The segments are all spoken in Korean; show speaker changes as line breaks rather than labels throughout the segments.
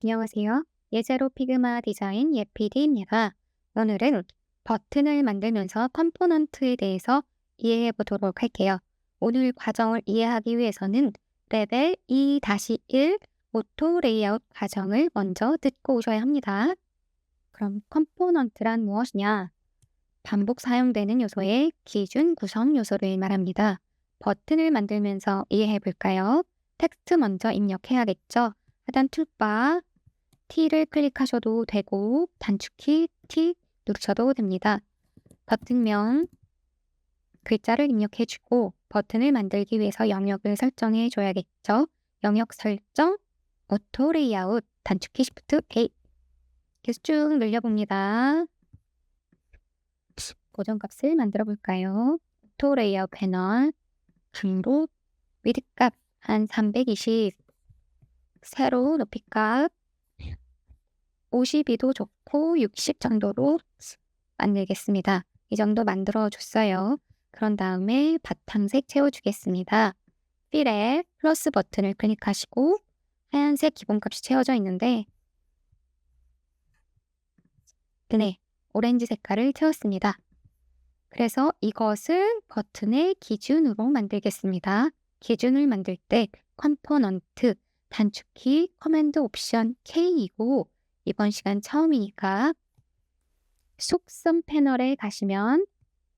안녕하세요. 예제로 피그마 디자인 예피디입니다. 오늘은 버튼을 만들면서 컴포넌트에 대해서 이해해 보도록 할게요. 오늘 과정을 이해하기 위해서는 레벨 2-1 오토 레이아웃 과정을 먼저 듣고 오셔야 합니다. 그럼 컴포넌트란 무엇이냐? 반복 사용되는 요소의 기준 구성 요소를 말합니다. 버튼을 만들면서 이해해 볼까요? 텍스트 먼저 입력해야겠죠? 하단 툴바 T를 클릭하셔도 되고 단축키 T 누르셔도 됩니다. 버튼명 글자를 입력해 주고 버튼을 만들기 위해서 영역을 설정해 줘야겠죠. 영역 설정 오토 레이아웃 단축키 Shift A 계속 쭉 늘려봅니다. 고정값을 만들어 볼까요? 오토 레이아웃 패널 중로 위드 값 한 320 세로 높이 값 52도 좋고 60 정도로 만들겠습니다. 이 정도 만들어 줬어요. 그런 다음에 바탕색 채워주겠습니다. 필에 플러스 버튼을 클릭하시고 하얀색 기본값이 채워져 있는데 오렌지 색깔을 채웠습니다. 그래서 이것을 버튼의 기준으로 만들겠습니다. 기준을 만들 때 컴포넌트 단축키 커맨드 옵션 K이고 이번 시간 처음이니까 속성 패널에 가시면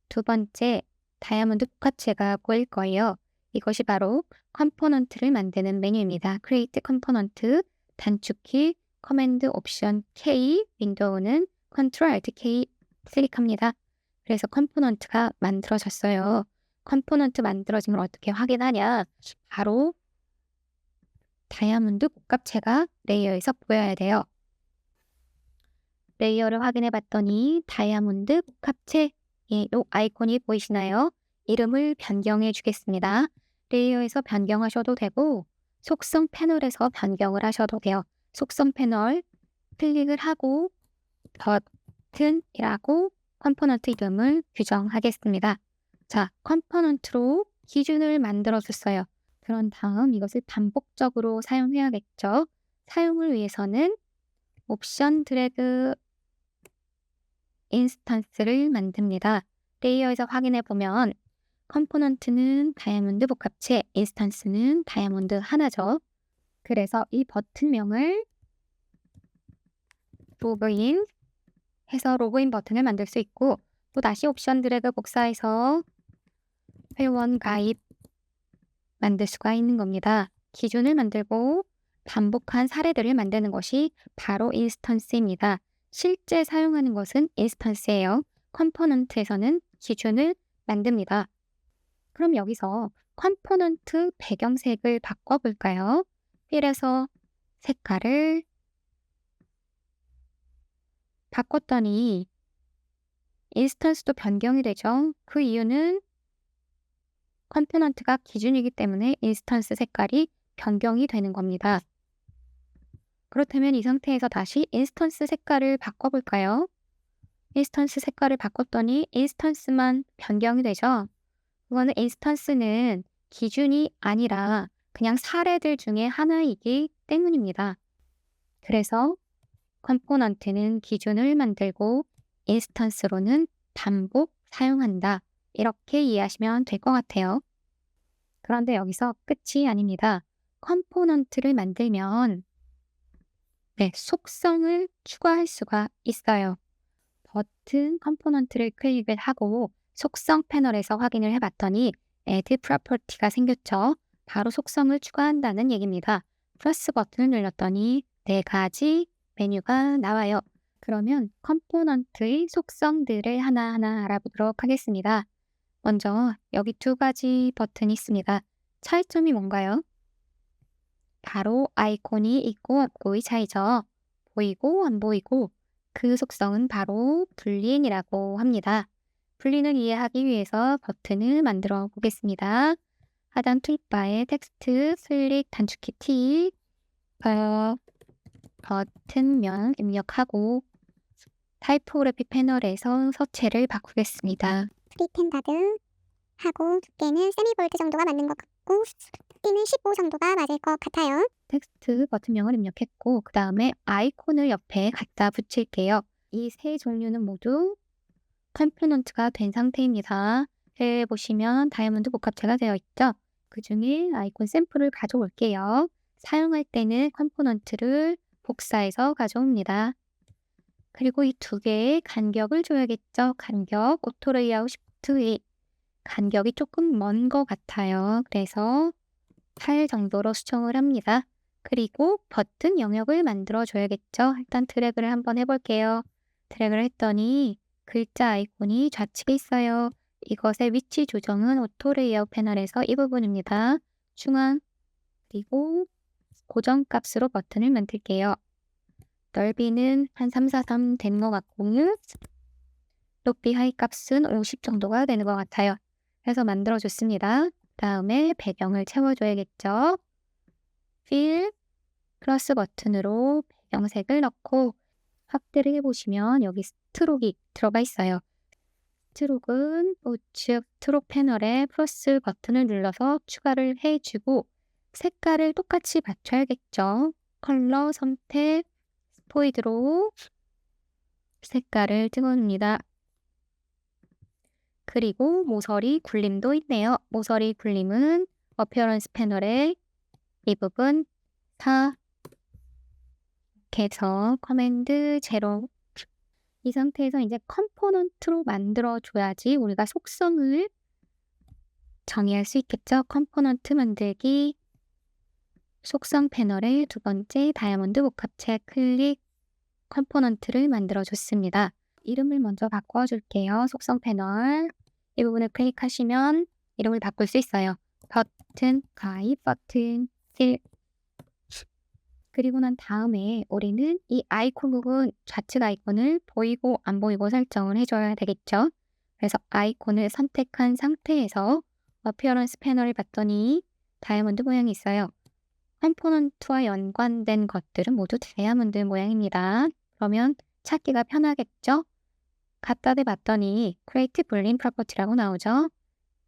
두 번째 다이아몬드 복합체가 보일 거예요. 이것이 바로 컴포넌트를 만드는 메뉴입니다. Create 컴포넌트 단축키 커맨드 옵션 K 윈도우는 Ctrl Alt K 클릭합니다. 그래서 컴포넌트가 만들어졌어요. 컴포넌트 만들어진 걸 어떻게 확인하냐? 바로 다이아몬드 복합체가 레이어에서 보여야 돼요. 레이어를 확인해 봤더니 다이아몬드 복합체 이 아이콘이 보이시나요? 이름을 변경해 주겠습니다. 레이어에서 변경하셔도 되고 속성 패널에서 변경을 하셔도 돼요. 속성 패널 클릭을 하고 버튼이라고 컴포넌트 이름을 규정하겠습니다. 자, 컴포넌트로 기준을 만들어 줬어요. 그런 다음 이것을 반복적으로 사용해야겠죠. 사용을 위해서는 옵션 드래그 인스턴스를 만듭니다. 레이어에서 확인해 보면 컴포넌트는 다이아몬드 복합체, 인스턴스는 다이아몬드 하나죠. 그래서 이 버튼명을 로그인 해서 로그인 버튼을 만들 수 있고 또 다시 옵션 드래그 복사해서 회원 가입 만들 수가 있는 겁니다. 기준을 만들고 반복한 사례들을 만드는 것이 바로 인스턴스입니다. 실제 사용하는 것은 인스턴스예요. 컴포넌트에서는 기준을 만듭니다. 그럼 여기서 컴포넌트 배경색을 바꿔볼까요? 필에서 색깔을 바꿨더니 인스턴스도 변경이 되죠. 그 이유는 컴포넌트가 기준이기 때문에 인스턴스 색깔이 변경이 되는 겁니다. 그렇다면 이 상태에서 다시 인스턴스 색깔을 바꿔볼까요? 인스턴스 색깔을 바꿨더니 인스턴스만 변경이 되죠. 그거는 인스턴스는 기준이 아니라 그냥 사례들 중에 하나이기 때문입니다. 그래서 컴포넌트는 기준을 만들고 인스턴스로는 반복 사용한다. 이렇게 이해하시면 될 것 같아요. 그런데 여기서 끝이 아닙니다. 컴포넌트를 만들면 속성을 추가할 수가 있어요. 버튼 컴포넌트를 클릭을 하고 속성 패널에서 확인을 해봤더니 Add Property가 생겼죠. 바로 속성을 추가한다는 얘기입니다. 플러스 버튼을 눌렀더니 4가지 메뉴가 나와요. 그러면 컴포넌트의 속성들을 하나하나 알아보도록 하겠습니다. 먼저 여기 2가지 버튼이 있습니다. 차이점이 뭔가요? 바로 아이콘이 있고 없고의 차이죠. 보이고 안 보이고 그 속성은 바로 불린이라고 합니다. 불린을 이해하기 위해서 버튼을 만들어 보겠습니다. 하단 툴바에 텍스트 클릭 단축키 T 버튼명 입력하고 타이포그래피 패널에서 서체를 바꾸겠습니다.
프리텐다드 하고 두께는 세미볼트 정도가 맞는 것 같고 D는 15 정도가 맞을 것 같아요.
텍스트 버튼명을 입력했고 그 다음에 아이콘을 옆에 갖다 붙일게요. 이 세 종류는 모두 컴포넌트가 된 상태입니다. 보시면 다이아몬드 복합체가 되어 있죠. 그 중에 아이콘 샘플을 가져올게요. 사용할 때는 컴포넌트를 복사해서 가져옵니다. 그리고 이 두 개의 간격을 줘야겠죠. 간격, 오토 레이아웃 Shift E. 간격이 조금 먼 것 같아요. 그래서 8 정도로 수정을 합니다. 그리고 버튼 영역을 만들어 줘야겠죠. 일단 드래그를 한번 해볼게요. 드래그를 했더니 글자 아이콘이 좌측에 있어요. 이것의 위치 조정은 오토 레이아웃 패널에서 이 부분입니다. 중앙, 그리고 고정값으로 버튼을 만들게요. 넓이는 한 343 되는 것 같고 높이 하이 값은 50 정도가 되는 것 같아요. 그래서 만들어줬습니다. 다음에 배경을 채워줘야겠죠. 필 플러스 버튼으로 배경색을 넣고 확대를 해보시면 여기 스트록이 들어가 있어요. 스트록은 우측 스트록 패널에 플러스 버튼을 눌러서 추가를 해주고 색깔을 똑같이 맞춰야겠죠. 컬러 선택, 스포이드로 색깔을 찍어줍니다. 그리고 모서리 굴림도 있네요. 모서리 굴림은 어피어런스 패널의 이 부분 4 이렇게 해서 커맨드 제로. 이 상태에서 이제 컴포넌트로 만들어 줘야지 우리가 속성을 정의할 수 있겠죠. 컴포넌트 만들기, 속성 패널의 두 번째 다이아몬드 복합체 클릭, 컴포넌트를 만들어 줬습니다. 이름을 먼저 바꿔줄게요. 속성 패널 이 부분을 클릭하시면 이름을 바꿀 수 있어요. 버튼, 가입 버튼, 필. 그리고 난 다음에 우리는 이 아이콘 부분 좌측 아이콘을 보이고 안 보이고 설정을 해줘야 되겠죠. 그래서 아이콘을 선택한 상태에서 어피어런스 패널을 봤더니 다이아몬드 모양이 있어요. 컴포넌트와 연관된 것들은 모두 다이아몬드 모양입니다. 그러면 찾기가 편하겠죠? 갖다 대봤더니 Create Boolean Property라고 나오죠.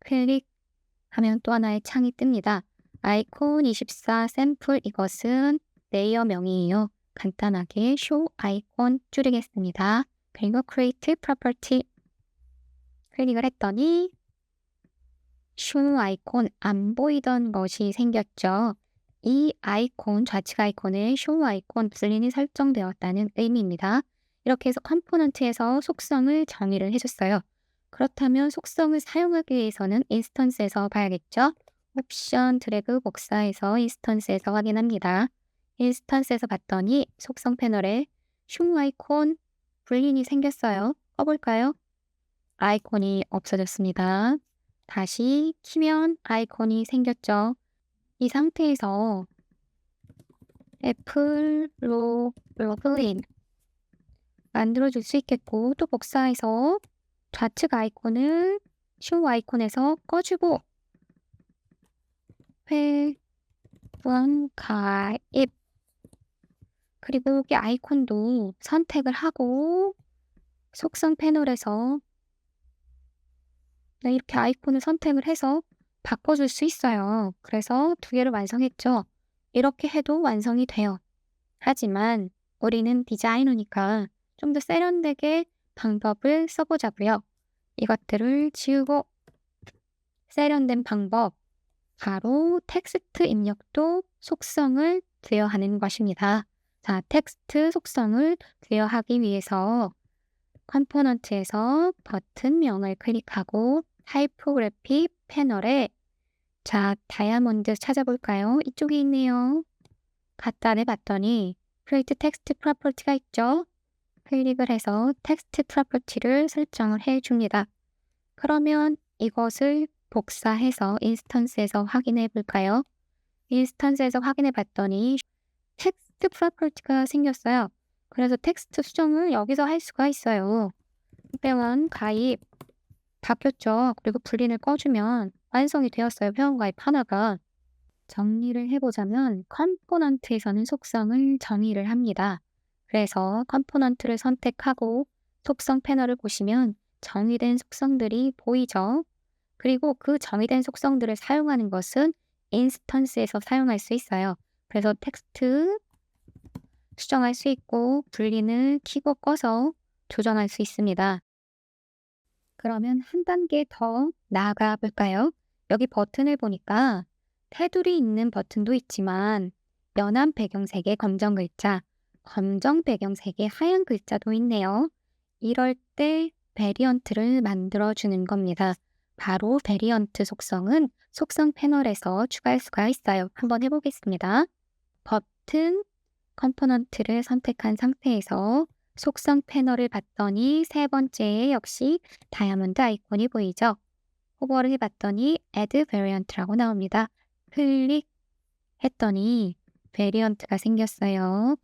클릭하면 또 하나의 창이 뜹니다. 아이콘 24 샘플 이것은 레이어명이에요. 간단하게 show 아이콘 줄이겠습니다. 그리고 create property 클릭을 했더니 show 아이콘 안 보이던 것이 생겼죠. 이 아이콘, 좌측 아이콘에 show 아이콘 불린이 설정되었다는 의미입니다. 이렇게 해서 컴포넌트에서 속성을 정의를 해줬어요. 그렇다면 속성을 사용하기 위해서는 인스턴스에서 봐야겠죠. 옵션 드래그 복사해서 인스턴스에서 확인합니다. 인스턴스에서 봤더니 속성 패널에 show 아이콘 불린이 생겼어요. 꺼볼까요? 아이콘이 없어졌습니다. 다시 키면 아이콘이 생겼죠. 이 상태에서 애플 로그인 만들어줄 수 있겠고 또 복사해서 좌측 아이콘을 show 아이콘에서 꺼주고 회원 가입 그리고 여기 아이콘도 선택을 하고 속성 패널에서 이렇게 아이콘을 선택을 해서 바꿔줄 수 있어요. 그래서 두 개를 완성했죠. 이렇게 해도 완성이 돼요. 하지만 우리는 디자이너니까 좀 더 세련되게 방법을 써보자고요. 이것들을 지우고 세련된 방법, 바로 텍스트 입력도 속성을 부여하는 것입니다. 자, 텍스트 속성을 부여하기 위해서 컴포넌트에서 버튼명을 클릭하고 타이포그래피 패널에 자, 다이아몬드 찾아볼까요? 이쪽에 있네요. 갖다 대봤더니 Create Text Property가 있죠? 클릭을 해서 텍스트 프로퍼티를 설정을 해줍니다. 그러면 이것을 복사해서 인스턴스에서 확인해 볼까요? 인스턴스에서 확인해 봤더니 텍스트 프로퍼티가 생겼어요. 그래서 텍스트 수정을 여기서 할 수가 있어요. 회원 가입 바뀌었죠. 그리고 불린을 꺼주면 완성이 되었어요. 회원 가입 하나가. 정리를 해보자면 컴포넌트에서는 속성을 정의를 합니다. 그래서 컴포넌트를 선택하고 속성 패널을 보시면 정의된 속성들이 보이죠. 그리고 그 정의된 속성들을 사용하는 것은 인스턴스에서 사용할 수 있어요. 그래서 텍스트 수정할 수 있고 분리는 키고 꺼서 조정할 수 있습니다. 그러면 한 단계 더 나아가 볼까요? 여기 버튼을 보니까 테두리 있는 버튼도 있지만 연한 배경색의 검정 글자, 검정 배경색의 하얀 글자도 있네요. 이럴 때 베리언트를 만들어 주는 겁니다. 바로 베리언트 속성은 속성 패널에서 추가할 수가 있어요. 한번 해보겠습니다. 버튼 컴포넌트를 선택한 상태에서 속성 패널을 봤더니 세 번째에 역시 다이아몬드 아이콘이 보이죠? 호버를 해봤더니 Add Variant라고 나옵니다. 클릭했더니 베리언트가 생겼어요.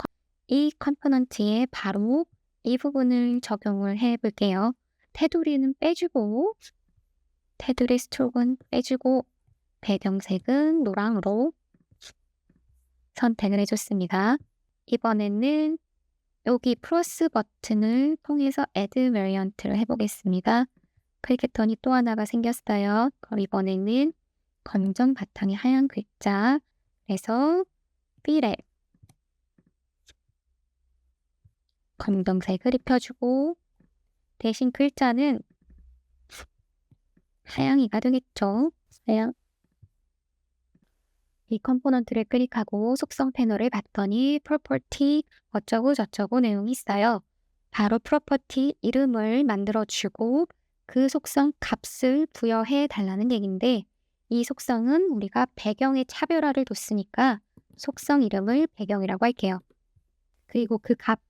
이 컴포넌트에 바로 이 부분을 적용을 해 볼게요. 테두리는 빼주고 테두리 스트로크는 빼주고 배경색은 노랑으로 선택을 해줬습니다. 이번에는 여기 플러스 버튼을 통해서 Add Variant를 해보겠습니다. 클릭했더니 또 하나가 생겼어요. 그럼 이번에는 검정 바탕에 하얀 글자 그래서 필에 검정색을 입혀주고 대신 글자는 하양이가 되겠죠. 하양. 이 컴포넌트를 클릭하고 속성 패널을 봤더니 property 어쩌고 저쩌고 내용이 있어요. 바로 property 이름을 만들어주고 그 속성 값을 부여해 달라는 얘기인데 이 속성은 우리가 배경에 차별화를 뒀으니까 속성 이름을 배경이라고 할게요. 그리고 그 값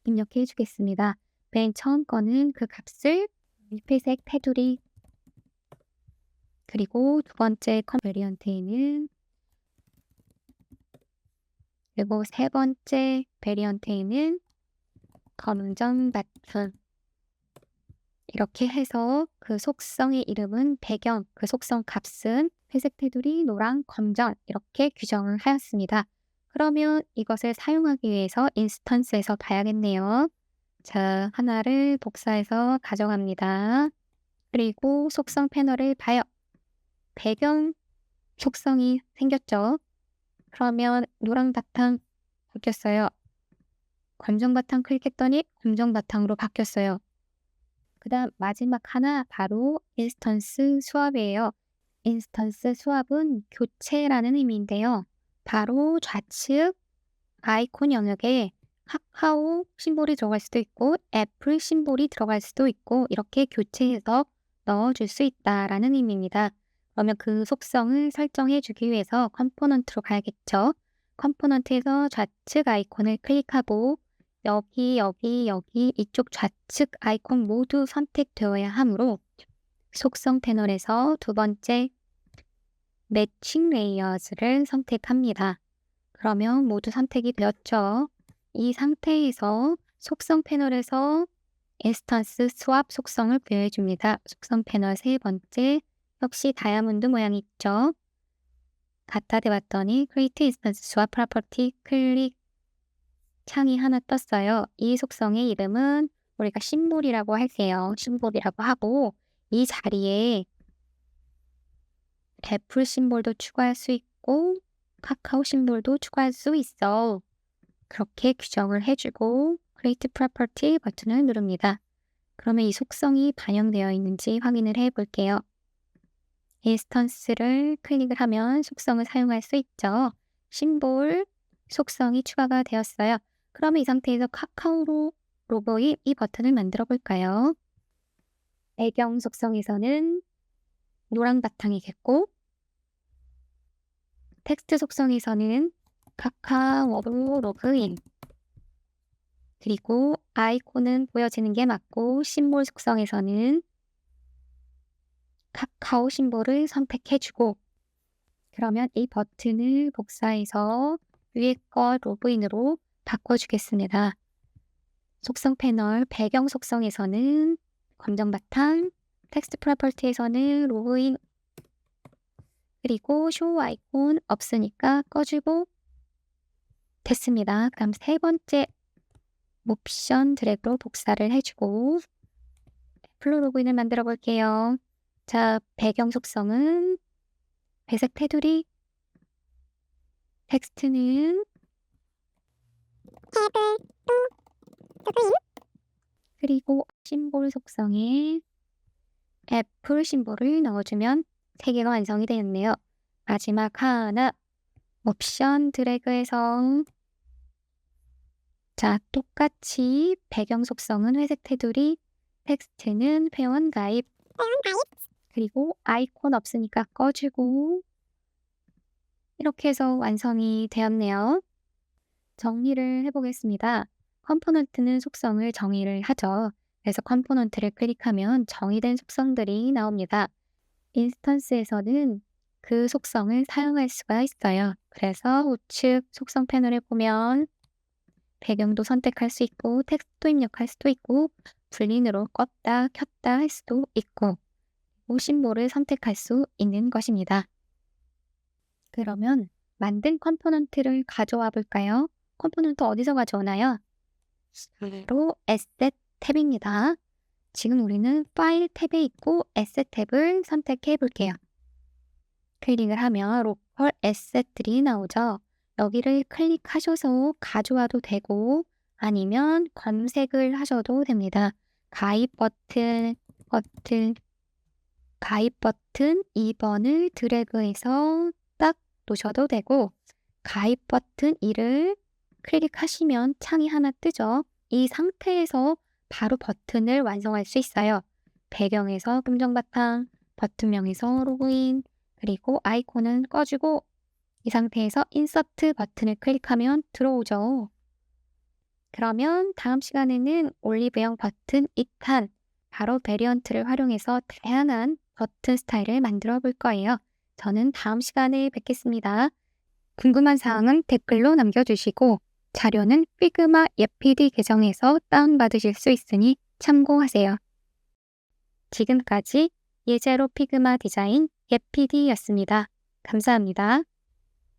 입력해 주겠습니다. 맨 처음 거는 그 값을 회색 테두리 그리고 두 번째 베리언트에는 그리고 세 번째 베리언트에는 검정 바탕 이렇게 해서 그 속성의 이름은 배경, 그 속성 값은 회색 테두리, 노랑, 검정 이렇게 규정을 하였습니다. 그러면 이것을 사용하기 위해서 인스턴스에서 봐야겠네요. 자, 하나를 복사해서 가져갑니다. 그리고 속성 패널을 봐요. 배경 속성이 생겼죠? 그러면 노랑 바탕 바뀌었어요. 검정 바탕 클릭했더니 검정 바탕으로 바뀌었어요. 그 다음 마지막 하나 바로 인스턴스 수압이에요. 인스턴스 수압은 교체라는 의미인데요. 바로 좌측 아이콘 영역에 카카오 심볼이 들어갈 수도 있고 애플 심볼이 들어갈 수도 있고 이렇게 교체해서 넣어줄 수 있다라는 의미입니다. 그러면 그 속성을 설정해 주기 위해서 컴포넌트로 가야겠죠. 컴포넌트에서 좌측 아이콘을 클릭하고 여기 이쪽 좌측 아이콘 모두 선택되어야 하므로 속성 패널에서 두 번째 매칭 레이어즈를 선택합니다. 그러면 모두 선택이 되었죠. 이 상태에서 속성 패널에서 인스턴스 스왑 속성을 부여해 줍니다. 속성 패널 세 번째 역시 다이아몬드 모양이 있죠. 갖다 대봤더니 Create Instance Swap Property 클릭 창이 하나 떴어요. 이 속성의 이름은 우리가 심볼이라고 할게요. 심볼이라고 하고 이 자리에 애플 심볼도 추가할 수 있고 카카오 심볼도 추가할 수 있어. 그렇게 규정을 해주고 Create Property 버튼을 누릅니다. 그러면 이 속성이 반영되어 있는지 확인을 해 볼게요. 인스턴스를 클릭을 하면 속성을 사용할 수 있죠. 심볼 속성이 추가가 되었어요. 그러면 이 상태에서 카카오 로고의 이 버튼을 만들어 볼까요? 배경 속성에서는 노랑 바탕이겠고 텍스트 속성에서는 카카오 로그인 그리고 아이콘은 보여지는 게 맞고 심볼 속성에서는 카카오 심볼을 선택해주고 그러면 이 버튼을 복사해서 위에 거 로그인으로 바꿔주겠습니다. 속성 패널 배경 속성에서는 검정 바탕, 텍스트 프로퍼티에서는 로그인 그리고 쇼 아이콘 없으니까 꺼주고 됐습니다. 그럼 세 번째 옵션 드래그로 복사를 해주고 애플로 로그인을 만들어 볼게요. 자, 배경 속성은 회색 테두리, 텍스트는
탭을 또 그린
그리고 심볼 속성에 애플 심볼을 넣어주면 3개가 완성이 되었네요. 마지막 하나 옵션 드래그해서 자 똑같이 배경 속성은 회색 테두리, 텍스트는 회원 가입, 그리고 아이콘 없으니까 꺼주고 이렇게 해서 완성이 되었네요. 정리를 해보겠습니다. 컴포넌트는 속성을 정의를 하죠. 그래서 컴포넌트를 클릭하면 정의된 속성들이 나옵니다. 인스턴스에서는 그 속성을 사용할 수가 있어요. 그래서 우측 속성 패널에 보면 배경도 선택할 수 있고 텍스트도 입력할 수도 있고 불린으로 껐다 켰다 할 수도 있고 심볼을 선택할 수 있는 것입니다. 그러면 만든 컴포넌트를 가져와 볼까요? 컴포넌트 어디서 가져오나요? 바로 에셋 탭입니다. 지금 우리는 파일 탭에 있고 에셋 탭을 선택해 볼게요. 클릭을 하면 로컬 에셋들이 나오죠. 여기를 클릭하셔서 가져와도 되고 아니면 검색을 하셔도 됩니다. 가입 버튼 2번을 드래그해서 딱 놓으셔도 되고 가입 버튼 2를 클릭하시면 창이 하나 뜨죠. 이 상태에서 바로 버튼을 완성할 수 있어요. 배경에서 금정바탕, 버튼명에서 로그인, 그리고 아이콘은 꺼주고 이 상태에서 인서트 버튼을 클릭하면 들어오죠. 그러면 다음 시간에는 올리브영 버튼 2탄, 바로 베리언트를 활용해서 다양한 버튼 스타일을 만들어 볼 거예요. 저는 다음 시간에 뵙겠습니다. 궁금한 사항은 댓글로 남겨주시고 자료는 피그마 예PD 계정에서 다운받으실 수 있으니 참고하세요. 지금까지 예제로 피그마 디자인 예PD였습니다. 감사합니다.